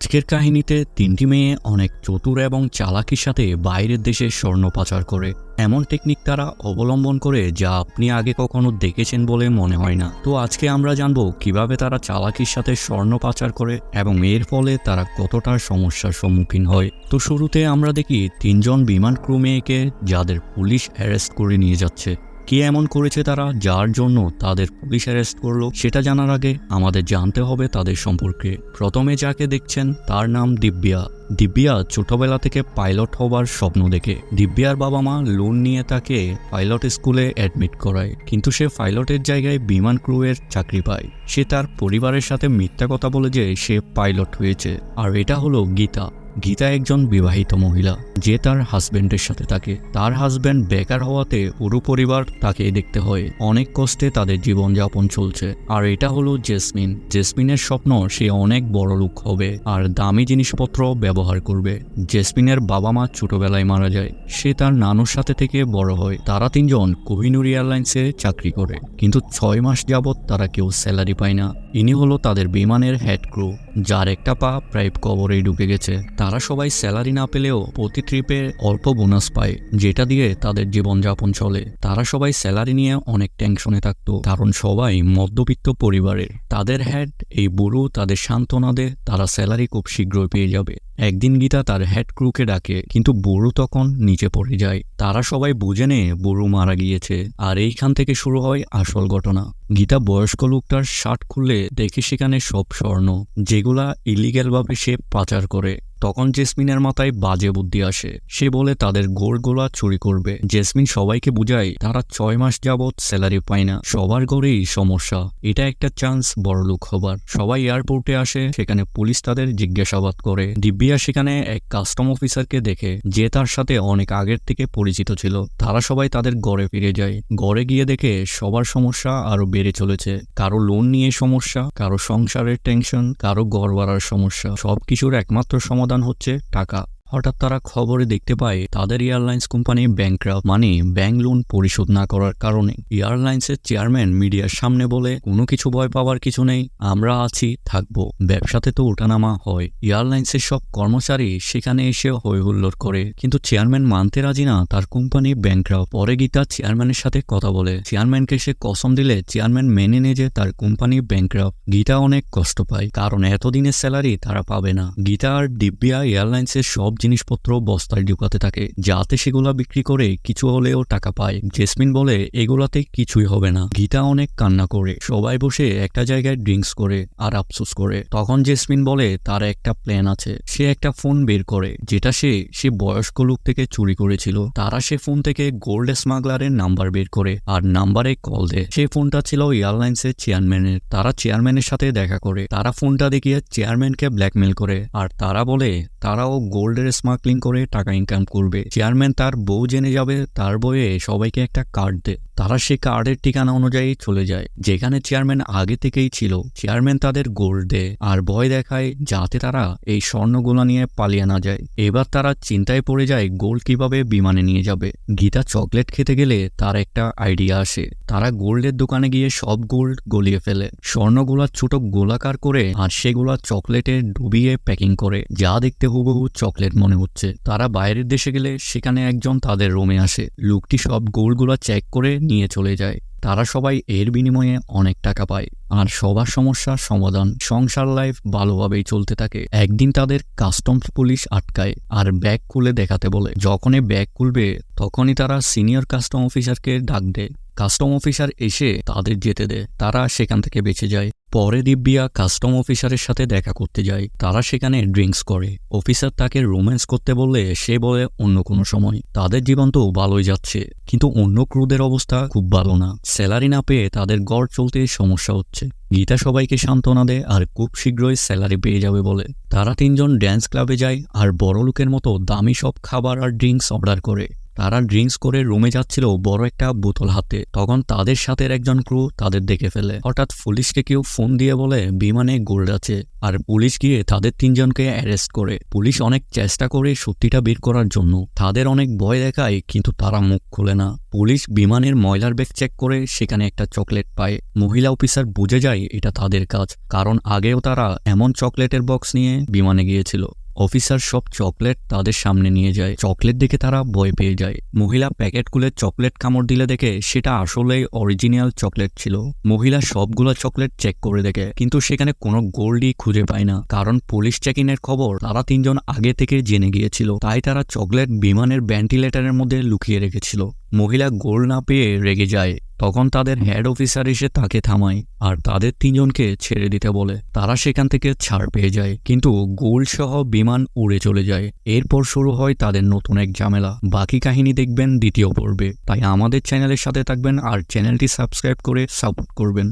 আজকের কাহিনীতে তিনটি মেয়ে অনেক চতুর এবং চালাকির সাথে বাইরের দেশে স্বর্ণ পাচার করে। এমন টেকনিক তারা অবলম্বন করে যা আপনি আগে কখনো দেখেছেন বলে মনে হয় না। তো আজকে আমরা জানবো কিভাবে তারা চালাকির সাথে স্বর্ণ পাচার করে এবং এর ফলে তারা কতটা সমস্যার সম্মুখীন হয়। তো শুরুতে আমরা দেখি তিনজন বিমান ক্রু মেয়েকে যাদের পুলিশ অ্যারেস্ট করে নিয়ে যাচ্ছে। কি এমন করেছে তারা যার জন্য তাদের পুলিশ অ্যারেস্ট করলো সেটা জানার আগে আমাদের জানতে হবে তাদের সম্পর্কে। প্রথমে যাকে দেখছেন তার নাম দিব্যা। দিব্যা ছোটবেলা থেকে পাইলট হবার স্বপ্ন দেখে। দিব্যার বাবা মা লোন নিয়ে তাকে পাইলট স্কুলে অ্যাডমিট করায়, কিন্তু সে পাইলটের জায়গায় বিমান ক্রুয়ের চাকরি পায়। সে তার পরিবারের সাথে মিথ্যা কথা বলে যে সে পাইলট হয়েছে। আর এটা হলো গীতা। গীতা একজন বিবাহিত মহিলা যে তার হাজবেন্ডের সাথে থাকে। তার হাজবেন্ড বেকার হওয়াতে পুরো পরিবার তাকে দেখতে হয়। অনেক কষ্টে তাদের জীবনযাপন চলছে। আর এটা হলো জেসমিন। জেসমিনের স্বপ্ন সে অনেক বড় লোক হবে আর দামি জিনিসপত্র ব্যবহার করবে। জেসমিনের বাবা মা ছোটবেলায় মারা যায়। সে তার নানুর সাথে থেকে বড় হয়। তারা তিনজন কোহিনুর এয়ারলাইন্সে চাকরি করে, কিন্তু 6 মাস যাবৎ তারা কেউ স্যালারি পায় না। ইনি হলো তাদের বিমানের হেড ক্রু, যার একটা পা প্রায় কবরেই ঢুকে গেছে। তারা সবাই স্যালারি না পেলেও প্রতি ট্রিপে অল্প বোনাস পায়, যেটা দিয়ে তাদের জীবনযাপন চলে। তারা সবাই স্যালারি নিয়ে অনেক টেনশনে থাকতো, কারণ সবাই মধ্যবিত্ত পরিবারের। তাদের হেড এই বুড়ো তাদের সান্ত্বনা দেয় তারা স্যালারি খুব শীঘ্রই পেয়ে যাবে। একদিন গীতা তার হেড ক্রুকে ডাকে, কিন্তু বুড়ো তখন নিচে পড়ে যায়। তারা সবাই বুঝে নেয় বুড়ো মারা গিয়েছে। আর এইখান থেকে শুরু হয় আসল ঘটনা। গীতা বয়স্ক লোকটার শার্ট খুললে দেখে সেখানে সব স্বর্ণ, যেগুলা ইলিগ্যালভাবে সে পাচার করে। তখন জেসমিনের মাথায় বাজে বুদ্ধি আসে। সে বলে তাদের গোড়গোলা চুরি করবে। জেসমিন সবাইকে বুঝায় তারা 6 মাস যাবৎ স্যালারি পায় না, সবার ঘরেই সমস্যা, এটা একটা চান্স বড়লোক হবার। সবাই এয়ারপোর্টে আসে, সেখানে পুলিশ তাদের জিজ্ঞাসাবাদ করে। দিব্যা সেখানে এক কাস্টম অফিসারকে দেখে, যে তার সাথে অনেক আগের থেকে পরিচিত ছিল। তারা সবাই তাদের ঘরে ফিরে যায়। ঘরে গিয়ে দেখে সবার সমস্যা আরো বেড়ে চলেছে। কারো লোন নিয়ে সমস্যা, কারো সংসারের টেনশন, কারো ঘর ভাড়ার সমস্যা। সবকিছুর একমাত্র সমাধান হচ্ছে টাকা। হঠাৎ তারা খবরে দেখতে পায় তাদের এয়ারলাইন্স কোম্পানি ব্যাংকরাপ্ট, মানে ব্যাংক লোন পরিশোধ না করার কারণে। এয়ারলাইন্সের চেয়ারম্যান মিডিয়ার সামনে বলে, কোনো কিছু ভয় পাওয়ার কিছু নেই, আমরা আছি, থাকবো, ব্যবসাতে তো ওঠানামা হয়। এয়ারলাইন্সের সব কর্মচারী সেখানে এসে হই হুল্লোড় করে, কিন্তু চেয়ারম্যান মানতে রাজি না তার কোম্পানি ব্যাংকরাপ্ট। পরে গীতা চেয়ারম্যানের সাথে কথা বলে, চেয়ারম্যানকে সে কসম দিলে চেয়ারম্যান মেনে নেয় যে তার কোম্পানি ব্যাংকরাপ্ট। গীতা অনেক কষ্ট পায়, কারণ এতদিনের স্যালারি তারা পাবে না। গীতা আর দিব্যা এয়ারলাইন্সের সব জিনিসপত্র বস্তায় ঢুকাতে থাকে, যাতে সেগুলা বিক্রি করে কিছু হলেও টাকা পায়। জেসমিন বলে এগুলাতে কিছুই হবে না। গীতা অনেক কান্না করে। সবাই বসে একটা জায়গায় ড্রিঙ্কস করে আর আফসোস করে। তখন জেসমিন বলে তার একটা প্ল্যান আছে। সে একটা ফোন বের করে, যেটা সে বয়স্ক লোক থেকে চুরি করেছিল। তারা সে ফোন থেকে গোল্ড স্মাগলারের নাম্বার বের করে আর নাম্বারে কল দেয়। সেই ফোনটা ছিল এয়ারলাইন্সের চেয়ারম্যানের। তারা চেয়ারম্যানের সাথে দেখা করে। তারা ফোনটা দেখিয়ে চেয়ারম্যানকে ব্ল্যাকমেল করে, আর তারা বলে তারাও গোল্ডের স্মাগলিং করে টাকা ইনকাম করবে। চেয়ারম্যান তার বউ জেনে যাবে, তার বইয়ে সবাইকে একটা কার্ড দেয়। তারা সে কার্ডের ঠিকানা অনুযায়ী চলে যায়, যেখানে চেয়ারম্যান আগে থেকেই ছিল। চেয়ারম্যান তাদের গোল্ড দেয় আর ভয় দেখায় যাতে তারা এই স্বর্ণগুলো নিয়ে পালিয়ে না যায়। এবার তারা চিন্তায় পড়ে যায় গোল্ড কিভাবে বিমানে নিয়ে যাবে। গীতা চকলেট খেতে গেলে তার একটা আইডিয়া আসে। তারা গোল্ডের দোকানে গিয়ে সব গোল্ড গলিয়ে ফেলে, স্বর্ণগুলা ছোট গোলাকার করে আর সেগুলা চকলেটে ডুবিয়ে প্যাকিং করে, যা দেখতে হুবহু চকলেট মনে হচ্ছে। তারা বাইরের দেশে গেলে সেখানে একজন তাদের রুমে আসে। লোকটি সব গোল্ডগুলা চেক করে নিয়ে চলে যায়। তারা সবাই এর বিনিময়ে অনেক টাকা পায় আর সবার সমস্যার সমাধান। সংসার লাইফ ভালোভাবেই চলতে থাকে। একদিন তাদের কাস্টমস পুলিশ আটকায় আর ব্যাগ খুলে দেখাতে বলে। যখনই ব্যাগ খুলবে তখনই তারা সিনিয়র কাস্টম অফিসারকে ডাক দেয়। কাস্টম অফিসার এসে তাদের যেতে দেয়। তারা সেখান থেকে বেঁচে যায়। পরে দিব্যা কাস্টম অফিসারের সাথে দেখা করতে যায়। তারা সেখানে ড্রিঙ্কস করে। অফিসার তাকে রোম্যান্স করতে বললে সে বলে অন্য কোনো সময়। তাদের জীবন তো ভালোই যাচ্ছে, কিন্তু অন্য ক্রুদের অবস্থা খুব ভালো না। স্যালারি না পেয়ে তাদের গড় চলতে সমস্যা হচ্ছে। গীতা সবাইকে সান্ত্বনা দেয় আর খুব শীঘ্রই স্যালারি পেয়ে যাবে বলে। তারা তিনজন ড্যান্স ক্লাবে যায় আর বড় লোকের মতো দামি সব খাবার আর ড্রিঙ্কস অর্ডার করে। তারা ড্রিঙ্কস করে রুমে যাচ্ছিল বড় একটা বোতল হাতে। তখন তাদের সাথে একজন ক্রু তাদের দেখে ফেলে। হঠাৎ পুলিশকে কেউ ফোন দিয়ে বলে বিমানে গোল্ড আছে, আর পুলিশ গিয়ে তাদের 3 জনকে অ্যারেস্ট করে। পুলিশ অনেক চেষ্টা করে সত্যিটা বের করার জন্য, তাদের অনেক ভয় দেখায়, কিন্তু তারা মুখ খুলে না। পুলিশ বিমানের ময়লার ব্যাগ চেক করে সেখানে একটা চকলেট পায়। মহিলা অফিসার বুঝে যায় এটা তাদের কাজ, কারণ আগেও তারা এমন চকলেটের বক্স নিয়ে বিমানে গিয়েছিল। অফিসার সব চকলেট তাদের সামনে নিয়ে যায়। চকলেট দেখে তারা ভয় পেয়ে যায়। মহিলা প্যাকেট খুলে চকলেট কামড় দিলে দেখে সেটা আসলেই অরিজিনাল চকলেট ছিল। মহিলা সবগুলো চকলেট চেক করে দেখে, কিন্তু সেখানে কোনো গোল্ডই খুঁজে পায় না, কারণ পুলিশ চেক ইনের খবর তারা 3 জন আগে থেকে জেনে গিয়েছিল। তাই তারা চকলেট বিমানের ভেন্টিলেটরের মধ্যে লুকিয়ে রেখেছিল। মহিলা গোল্ড না পেয়ে রেগে যায়। তখন তাদের হেড অফিসার এসে তাকে থামায় আর তাদের 3 জনকে ছেড়ে দিতে বলে। তারা সেখান থেকে ছাড় পেয়ে যায়, কিন্তু গোল্ড সহ বিমান উড়ে চলে যায়। এরপর শুরু হয় তাদের নতুন এক ঝামেলা। বাকি কাহিনী দেখবেন দ্বিতীয় পর্বে। তাই আমাদের চ্যানেলের সাথে থাকবেন আর চ্যানেলটি সাবস্ক্রাইব করে সাপোর্ট করবেন।